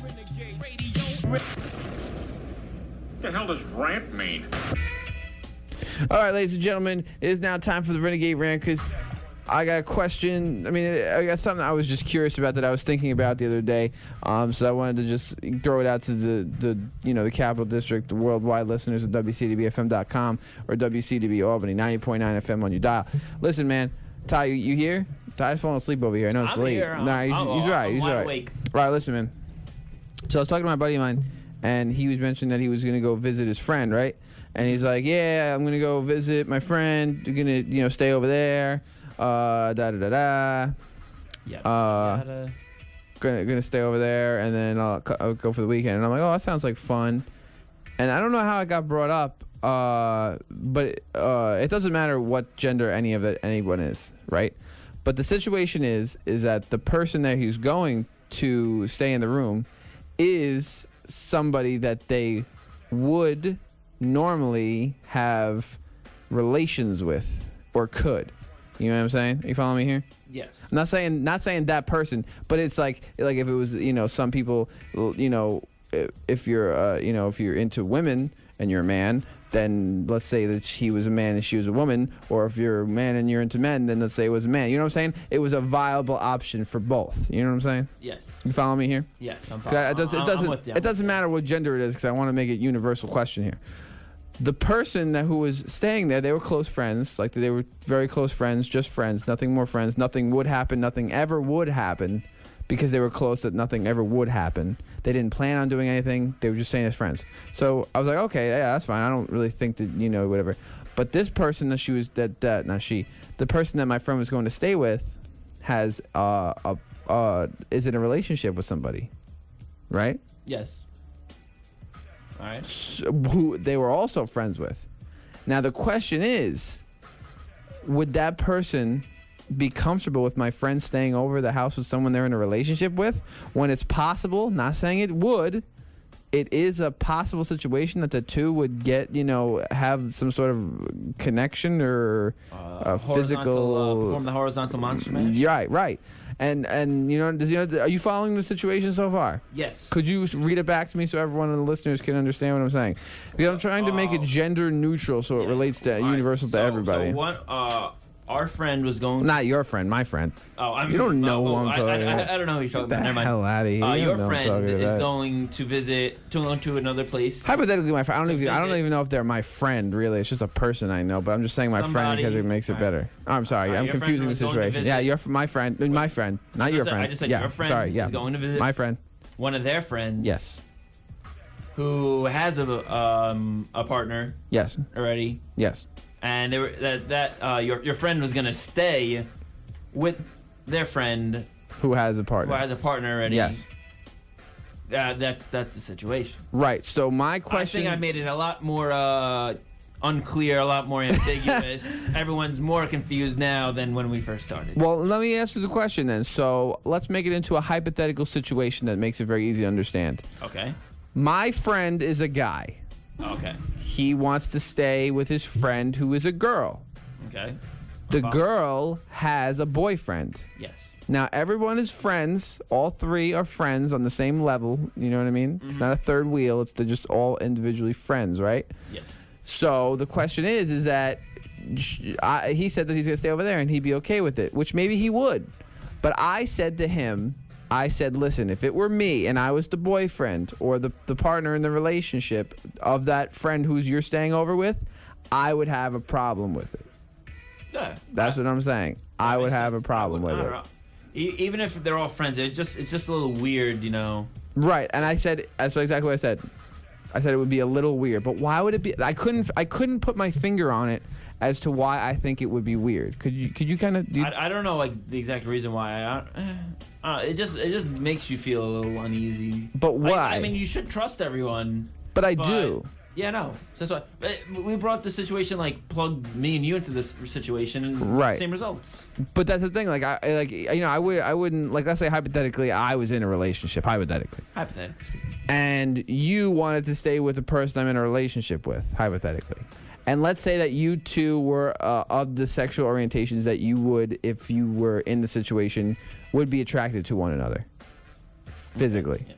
What the hell does rant mean? All right, ladies and gentlemen, it is now time for the Renegade Rant, because I got a question. I mean, I got something I was just curious about that I was thinking about the other day. So I wanted to just throw it out to the Capital District, the worldwide listeners of WCDBFM.com or WCDB Albany, 90.9 FM on your dial. Listen, man, Ty, you here? Ty's falling asleep over here. I know it's late. Here. Nah, he's right. He's right. Awake. All right, listen, man. So I was talking to my buddy of mine, and he was mentioning that he was going to go visit his friend, right? And he's like, yeah, I'm going to go visit my friend. You're going to, stay over there. Da-da-da-da. Yeah. Gonna stay over there, and then I'll go for the weekend. And I'm like, oh, that sounds like fun. And I don't know how it got brought up, but it doesn't matter what gender anyone is, right? But the situation is that the person that he's going to stay in the room is somebody that they would normally have relations with or could. You know what I'm saying? Are you following me here? Yes. I'm not saying that person, but it's like if it was, some people, if you're if you're into women and you're a man, then let's say that he was a man and she was a woman, or if you're a man and you're into men, then let's say it was a man. You know what I'm saying? It was a viable option for both. You know what I'm saying? Yes. You follow me here? Yes, I'm following. It doesn't matter what gender it is, because I want to make it a universal question here. The person who was staying there, they were close friends. Like, they were very close friends, just friends, nothing more friends. Nothing would happen, nothing ever would happen, because they were close that nothing ever would happen. They didn't plan on doing anything. They were just staying as friends. So I was like, okay, yeah, that's fine. I don't really think that, whatever. But this person the person that my friend was going to stay with is in a relationship with somebody, right? Yes. All right. Who they were also friends with. Now the question is, would that person be comfortable with my friend staying over the house with someone they're in a relationship with, when it's possible? Not saying it would. It is a possible situation that the two would get, have some sort of connection or physical. Perform the horizontal monster mash. Right. And are you following the situation so far? Yes. Could you read it back to me so everyone of the listeners can understand what I'm saying? Because I'm trying to make it gender neutral so it relates to universal to everybody. So what? Our friend was going. Not your friend, my friend. Oh, I mean, you don't know who I'm talking about. I don't know who you're talking about. Get the hell out of here. Your friend is going to visit to another place. Hypothetically, my friend. I don't even know if they're my friend. Really, it's just a person I know. But I'm just saying my friend because it makes it better. Oh, I'm sorry, I'm confusing the situation. Yeah, you're my friend. My friend, not your friend. I just said your friend. Sorry, yeah. Is going to visit my friend. One of their friends. Yes. Who has a partner. Yes. Already. Yes. And they were your friend was gonna stay with their friend who has a partner. Already. Yes. That's the situation. Right. So my question. I think I made it a lot more unclear, a lot more ambiguous. Everyone's more confused now than when we first started. Well, let me answer the question then. So let's make it into a hypothetical situation that makes it very easy to understand. Okay. My friend is a guy. Okay. He wants to stay with his friend who is a girl. Okay. The girl has a boyfriend. Yes. Now, everyone is friends. All three are friends on the same level. You know what I mean? Mm-hmm. It's not a third wheel. They're just all individually friends, right? Yes. So the question is that he said that he's going to stay over there and he'd be okay with it, which maybe he would. But I said to him, listen, if it were me and I was the boyfriend or the partner in the relationship of that friend you're staying over with, I would have a problem with it. Yeah. That's what I'm saying. I would have a problem with it. Even if they're all friends, it's just a little weird, Right, and I said, that's exactly what I said. I said it would be a little weird, but why would it be? I couldn't put my finger on it as to why I think it would be weird. Could you kind of? I don't know the exact reason why. It just makes you feel a little uneasy. But why? I mean, you should trust everyone. But I do. Yeah, no. So that's why we brought the situation, plugged me and you into this situation, and right. Same results. But that's the thing. I wouldn't let's say hypothetically I was in a relationship. Hypothetically speaking. And you wanted to stay with the person I'm in a relationship with. Hypothetically. And let's say that you two were of the sexual orientations that you would, if you were in the situation, would be attracted to one another physically. Yes.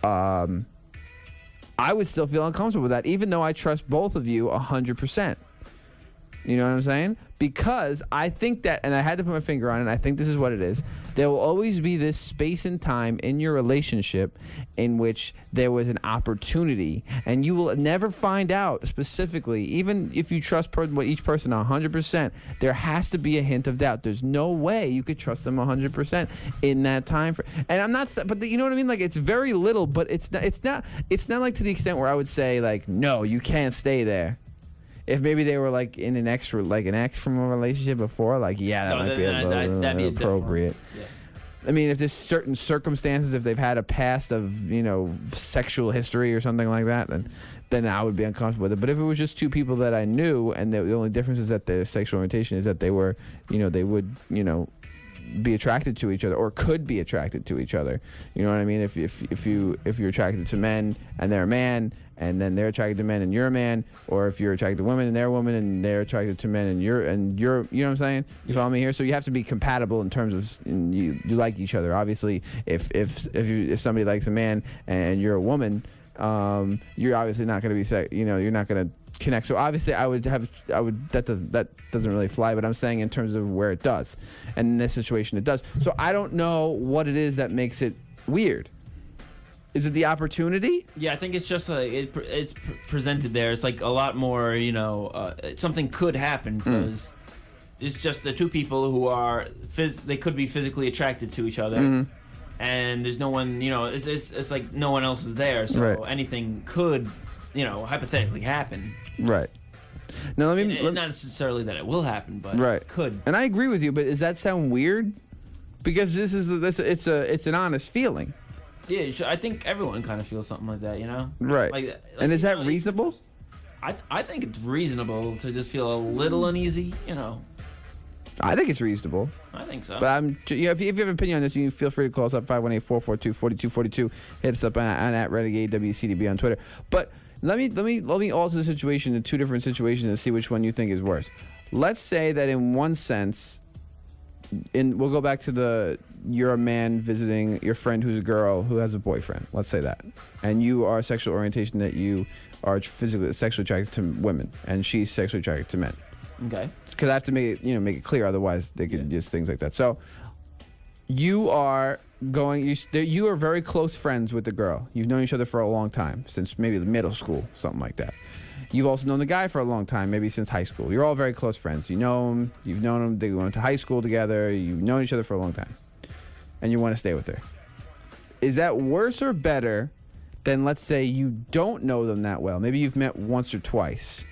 I would still feel uncomfortable with that, even though I trust both of you 100%. You know what I'm saying? Because I think that, and I had to put my finger on it, and I think this is what it is. There will always be this space and time in your relationship in which there was an opportunity, and you will never find out specifically, even if you trust each person 100%, there has to be a hint of doubt. There's no way you could trust them 100% in that time frame. And I'm not, but you know what I mean? Like, it's very little, but it's not like to the extent where I would say, like, no, you can't stay there. If maybe they were like in an ex from a relationship before, like, yeah, that might be a little appropriate. Yeah. I mean, if there's certain circumstances, if they've had a past of, sexual history or something like that, then I would be uncomfortable with it. But if it was just two people that I knew, and the only difference is that their sexual orientation is that they were, they would, be attracted to each other or could be attracted to each other. You know what I mean? If you're attracted to men and they're a man, and then they're attracted to men and you're a man, or if you're attracted to women and they're a woman and they're attracted to men and you're you know what I'm saying? You follow me here? So you have to be compatible in terms of you like each other. Obviously, if somebody likes a man and you're a woman, you're obviously not going to be you're not going to connect. So obviously that doesn't really fly, but I'm saying in terms of where it does. And in this situation it does. So I don't know what it is that makes it weird. Is it the opportunity? Yeah, I think it's just it's presented there. It's like a lot more, something could happen because it's just the two people who are they could be physically attracted to each other, and there's no one, it's like no one else is there, so anything could, hypothetically happen. Right. Now not necessarily that it will happen, but it could. And I agree with you, but does that sound weird? Because it's an honest feeling. Yeah, I think everyone kind of feels something like that, Right. Like, and is that reasonable? I think it's reasonable to just feel a little uneasy, I think it's reasonable. I think so. But if you have an opinion on this, you feel free to call us up 518-442-4242. Hit us up on at Renegade WCDB on Twitter. But let me alter the situation to two different situations and see which one you think is worse. Let's say that in one sense, we'll go back to you're a man visiting your friend who's a girl who has a boyfriend. Let's say that, and you are sexual orientation that you are sexually attracted to women, and she's sexually attracted to men. Okay. Because I have to make it clear, otherwise they could just things like that. So you are you are very close friends with the girl. You've known each other for a long time, since maybe middle school, something like that. You've also known the guy for a long time, maybe since high school. You're all very close friends. You know him. You've known him. They went to high school together. You've known each other for a long time. And you want to stay with her. Is that worse or better than, let's say, you don't know them that well? Maybe you've met once or twice.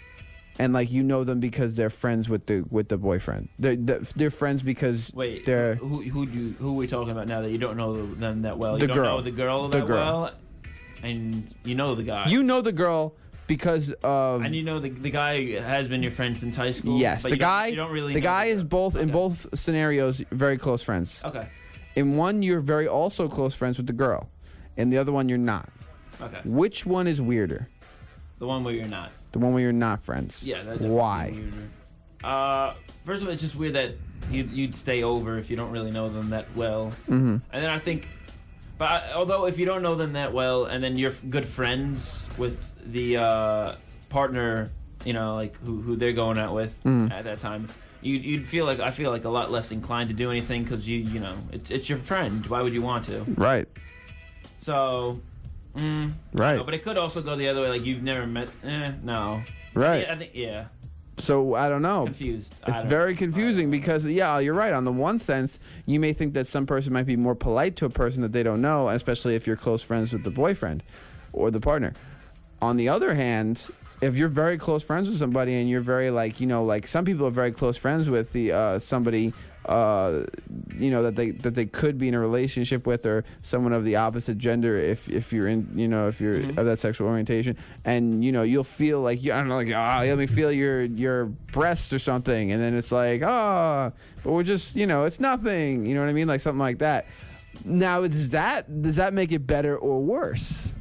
And, you know them because they're friends with the boyfriend. They're friends because they're... Who are we talking about now that you don't know them that well? You don't know the girl that well? And you know the guy. You know the girl... Because of... And the guy has been your friend since high school? Yes. But you don't really know guy is both, in both scenarios, very close friends. Okay. In one, you're very also close friends with the girl. In the other one, you're not. Okay. Which one is weirder? The one where you're not. The one where you're not friends. Yeah. That's definitely Why? Weirder. First of all, it's just weird that you'd stay over if you don't really know them that well. Mm-hmm. And then I think... although if you don't know them that well, and then you're good friends with the partner, who they're going out with at that time, you'd feel like a lot less inclined to do anything because it's your friend. Why would you want to? Right. So, right. No, but it could also go the other way. Like you've never met. No. Right. I think yeah. So I don't know. Confused. It's very confusing because you're right. On the one sense, you may think that some person might be more polite to a person that they don't know, especially if you're close friends with the boyfriend or the partner. On the other hand, if you're very close friends with somebody and you're very some people are very close friends with somebody that they could be in a relationship with, or someone of the opposite gender if you're in if you're of that sexual orientation, and you'll feel like let me feel your breast or something, and then it's like but we're just it's nothing, you know what I mean, like something like that. Now does that make it better or worse?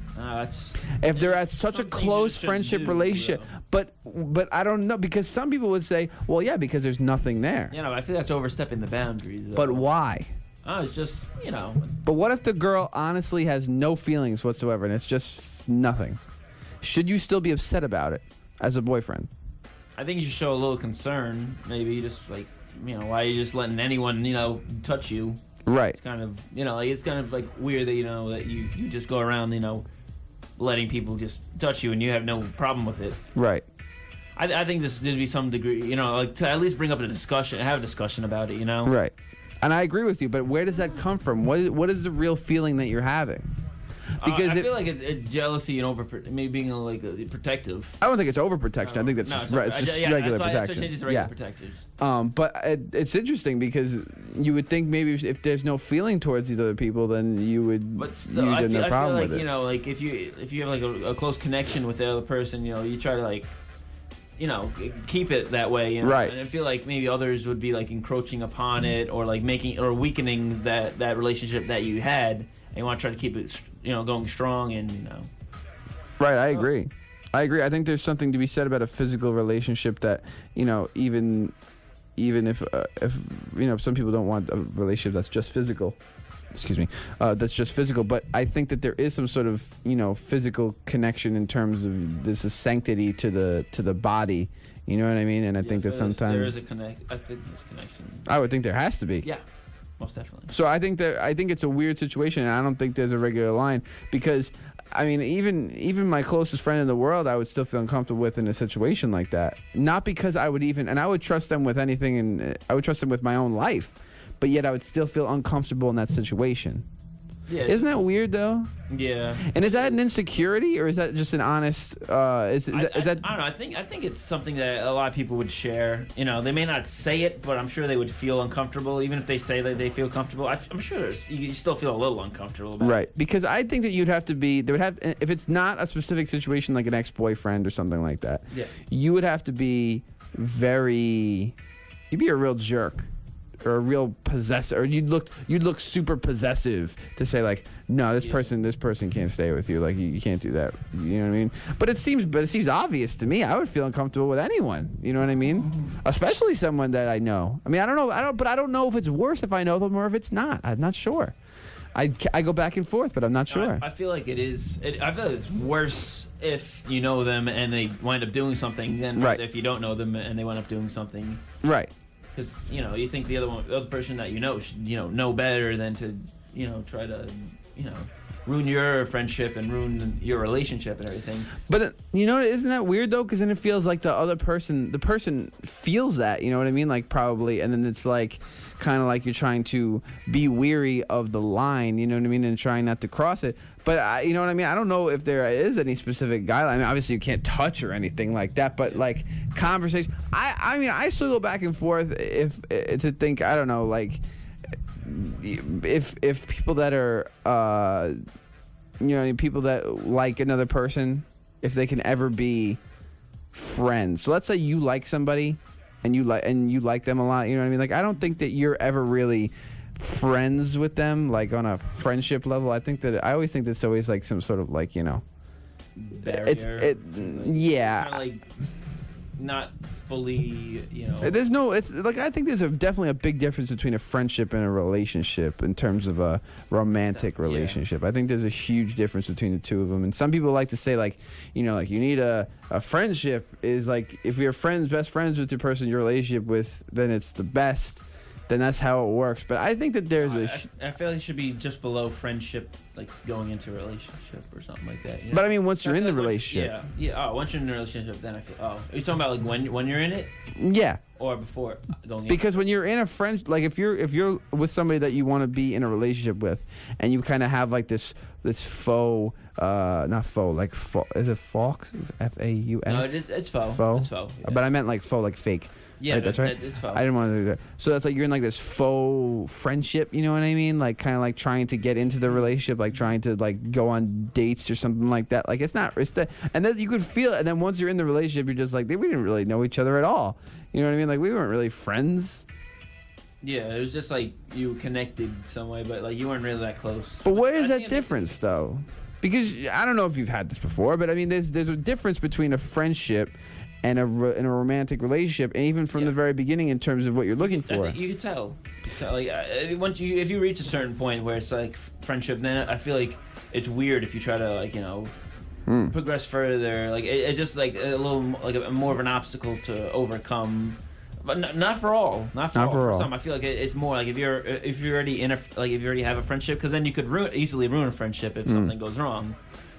If they're at such a close friendship relationship, but I don't know, because some people would say, well, yeah, because there's nothing there. I feel that's overstepping the boundaries. But why? Oh, it's just, But what if the girl honestly has no feelings whatsoever and it's just nothing? Should you still be upset about it as a boyfriend? I think you should show a little concern. Maybe just like, why are you just letting anyone, touch you? Right. It's kind of, it's kind of like weird that, that you just go around, letting people just touch you and you have no problem with it. Right. I think this needs to be some degree, like to at least bring up a discussion, have a discussion about it, Right. And I agree with you, but where does that come from? What is the real feeling that you're having? Because I feel like it's jealousy and maybe being protective. I don't think it's overprotection. I think that's just regular protection. It's regular protection. But it's interesting because you would think maybe if there's no feeling towards these other people, then you would. But still, I feel like like if you have like a close connection with the other person, you try to like. Keep it that way. Right. And I feel like maybe others would be like encroaching upon it or like making or weakening that relationship that you had. And you want to try to keep it, going strong and. Right. I agree. I think there's something to be said about a physical relationship that even if some people don't want a relationship that's just physical. Excuse me, that's just physical. But I think that there is some sort of physical connection in terms of this is sanctity to the body. You know what I mean? And I think that sometimes there is a I think there's a connection. I would think there has to be. Yeah, most definitely. So I think it's a weird situation, and I don't think there's a regular line because. I mean, even my closest friend in the world, I would still feel uncomfortable with in a situation like that. Not because I would and I would trust them with anything, and I would trust them with my own life. But yet I would still feel uncomfortable in that situation. Yeah, isn't that weird though? Yeah. And is that an insecurity or is that just an honest? I don't know. I think it's something that a lot of people would share. They may not say it, but I'm sure they would feel uncomfortable, even if they say that they feel comfortable. I'm sure you still feel a little uncomfortable about right. it. Because I think that you'd have to be. There would have if it's not a specific situation like an ex-boyfriend or something like that. Yeah. You would have to be very. You'd be a real jerk. Or a real possessor, or you'd look super possessive to say like, no, this person can't stay with you. Like you can't do that. You know what I mean? But it seems obvious to me. I would feel uncomfortable with anyone. You know what I mean? Especially someone that I know. I mean, I don't know. But I don't know if it's worse if I know them or if it's not. I'm not sure. I go back and forth, but I'm not sure. I feel like it is. I feel like it's worse if you know them and they wind up doing something than if you don't know them and they wind up doing something. Right. Because you think the other person that should know better than to try to ruin your friendship and ruin your relationship and everything. But isn't that weird though? Because then it feels like the person feels that, you know what I mean? Like probably, and then it's like kind of like you're trying to be weary of the line, you know what I mean, and trying not to cross it. But you know what I mean? I don't know if there is any specific guideline. I mean, obviously you can't touch or anything like that, but like conversation. I mean, I still go back and forth if to think. I don't know, like if people that are people that like another person, if they can ever be friends. So let's say you like somebody and you like them a lot. You know what I mean? Like I don't think that you're ever really friends with them, like on a friendship level. I always think that's always like some sort of like barrier. Yeah. Kind of like not fully, There's no. It's like I think there's definitely a big difference between a friendship and a relationship in terms of a romantic relationship. I think there's a huge difference between the two of them. And some people like to say like, like you need a friendship is like if you're best friends with your person you're relationship with, then it's the best. Then that's how it works. But I think that there's I feel like it should be just below friendship, like going into a relationship or something like that. But I mean, once you're in the relationship. Yeah. Oh, once you're in a relationship, then I feel. Oh, are you talking about like when you're in it? Yeah. Or before going. Because when you're in a friend, like if you're with somebody that you want to be in a relationship with, and you kind of have like this faux, not faux, like is it faux? F-A-U-X? No, it's faux. Faux. It's faux. Yeah. But I meant like faux, like fake. Yeah, right, that's right. It's faux. I didn't want to do that. So that's like you're in like this faux friendship. You know what I mean? Like kind of like trying to get into the relationship, like trying to like go on dates or something like that. Like it's that, and then you could feel it. And then once you're in the relationship, you're just like we didn't really know each other at all. You know what I mean? Like we weren't really friends. Yeah, it was just like you connected some way, but like you weren't really that close. But what is that difference though? Because I don't know if you've had this before, but I mean there's a difference between a friendship and in a romantic relationship, and even from the very beginning in terms of what you're looking for. You can tell. Like once if you reach a certain point where it's like friendship, then I feel like it's weird if you try to like progress further. Like it's just like a little like more of an obstacle to overcome. But not for all. Not for all. For some, I feel like it's more like if you're already if you already have a friendship, because then you could easily ruin a friendship if something goes wrong.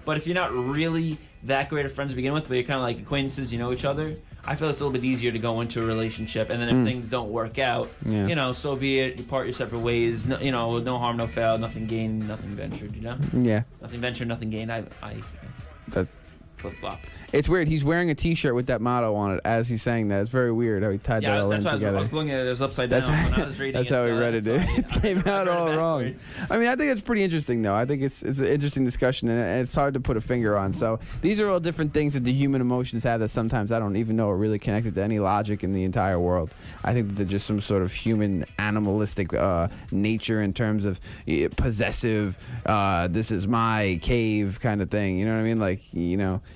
But if you're not really that great of friends to begin with, but you're kind of like acquaintances, you know each other, I feel it's a little bit easier to go into a relationship. And then if things don't work out, so be it. You part your separate ways. No, no harm, no foul. Nothing gained, nothing ventured. You know. Yeah. Nothing ventured, nothing gained. That flip-flop. It's weird. He's wearing a T-shirt with that motto on it as he's saying that. It's very weird how he tied that all in together. I was looking at it. It was upside down when I was reading that's how he read it. It came out all wrong. I mean, I think it's pretty interesting, though. I think it's an interesting discussion, and it's hard to put a finger on. So these are all different things that the human emotions have that sometimes I don't even know are really connected to any logic in the entire world. I think that they're just some sort of human animalistic nature in terms of possessive, this is my cave kind of thing. You know what I mean? Like,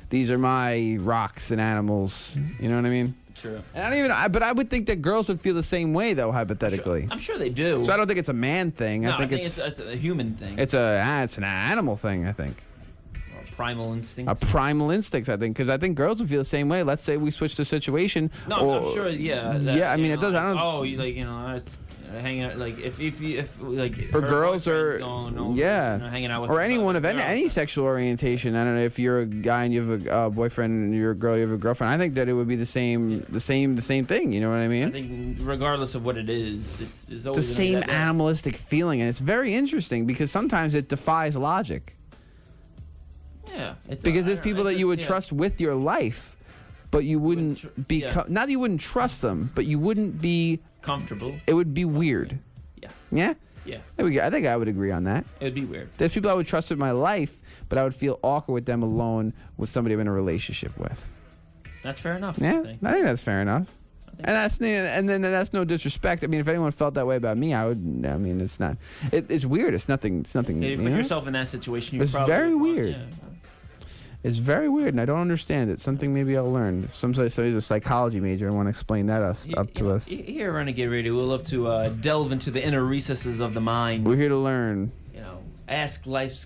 these are my rocks and animals. You know what I mean? True. And but I would think that girls would feel the same way, though, hypothetically. I'm sure they do. So I don't think it's a man thing. No, I think it's a human thing. It's an animal thing, I think. A primal instinct. A primal instinct, I think, because I think girls would feel the same way. Let's say we switch the situation. No, I'm sure. Yeah. I mean, it does. I don't. Oh, it's hanging out like if or girls are hanging out with or anyone of any sexual orientation. I don't know if you're a guy and you have a boyfriend and you're a girl, you have a girlfriend. I think that it would be the same thing. You know what I mean? I think regardless of what it is, it's always the same animalistic feeling, and it's very interesting because sometimes it defies logic. Yeah, because there's people that you would trust with your life, but you wouldn't not that you wouldn't trust them, but you wouldn't be comfortable. It would be weird. Yeah. Yeah? Yeah. There we go. I think I would agree on that. It would be weird. There's people I would trust with my life, but I would feel awkward with them alone with somebody I'm in a relationship with. That's fair enough. Yeah, I think that's fair enough. And then that's no disrespect. I mean, if anyone felt that way about me, I would. I mean, it's not. It's weird. It's nothing. It's nothing. If you put yourself in that situation, it's very weird. It's very weird, and I don't understand it. Something maybe I'll learn. Somebody's a psychology major and want to explain that to us. Here at Renegade Radio, we'll love to delve into the inner recesses of the mind. We're here to learn. Ask life's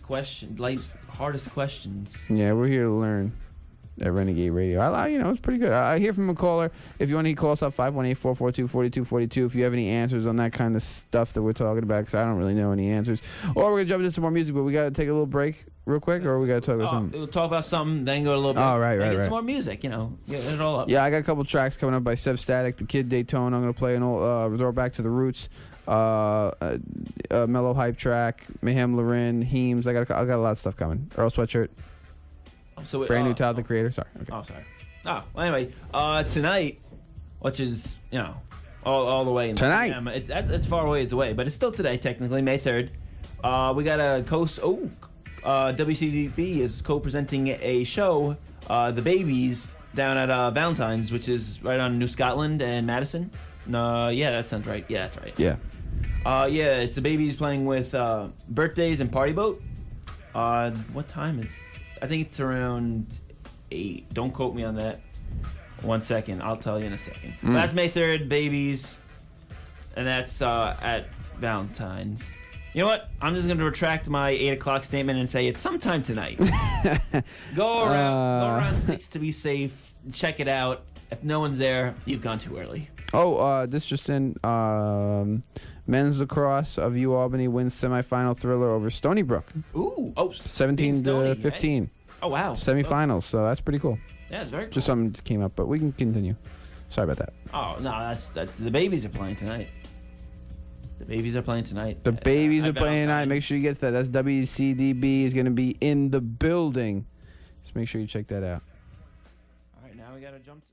hardest questions. Yeah, we're here to learn at Renegade Radio. It's pretty good. I hear from a caller. If you want to call us up, 518-442-4242. If you have any answers on that kind of stuff that we're talking about, because I don't really know any answers. Or we're going to jump into some more music, but we got to take a little break real quick, or we got to talk about something? We'll talk about something, then go a little bit. Oh, right. Some more music, get it all up. Yeah, I got a couple tracks coming up by Sev Static, The Kid Daytona. I'm going to play an old Resort Back to the Roots, Mellow Hype track, Mayhem Lorin, Heems. I got a lot of stuff coming. Earl Sweatshirt. So brand new Todd the Creator. Sorry. Okay. Oh, sorry. Oh, well, anyway, tonight, which is all the way in tonight. It's far away away, but it's still today technically, May 3rd. We got a WCDB is co-presenting a show, The Babies, down at Valentine's, which is right on New Scotland and Madison. Yeah, that sounds right. Yeah, that's right. Yeah. It's The Babies playing with Birthdays and Party Boat. What time is? I think it's around 8. Don't quote me on that. 1 second. I'll tell you in a second. But that's May 3rd, Babies, and that's at Valentine's. You know what? I'm just going to retract my 8 o'clock statement and say it's sometime tonight. Go around 6 to be safe. Check it out. If no one's there, you've gone too early. This just in. Men's lacrosse of U Albany wins semifinal thriller over Stony Brook. Ooh. 17 to 15. Right? Oh, wow. Semifinals, so that's pretty cool. Yeah, it's very cool. Just something that came up, but we can continue. Sorry about that. Oh, no, that's the Babies are playing tonight. The Babies are playing tonight. The Babies are playing tonight. Make sure you get that. That's WCDB is going to be in the building. Just make sure you check that out. All right, now we got to jump to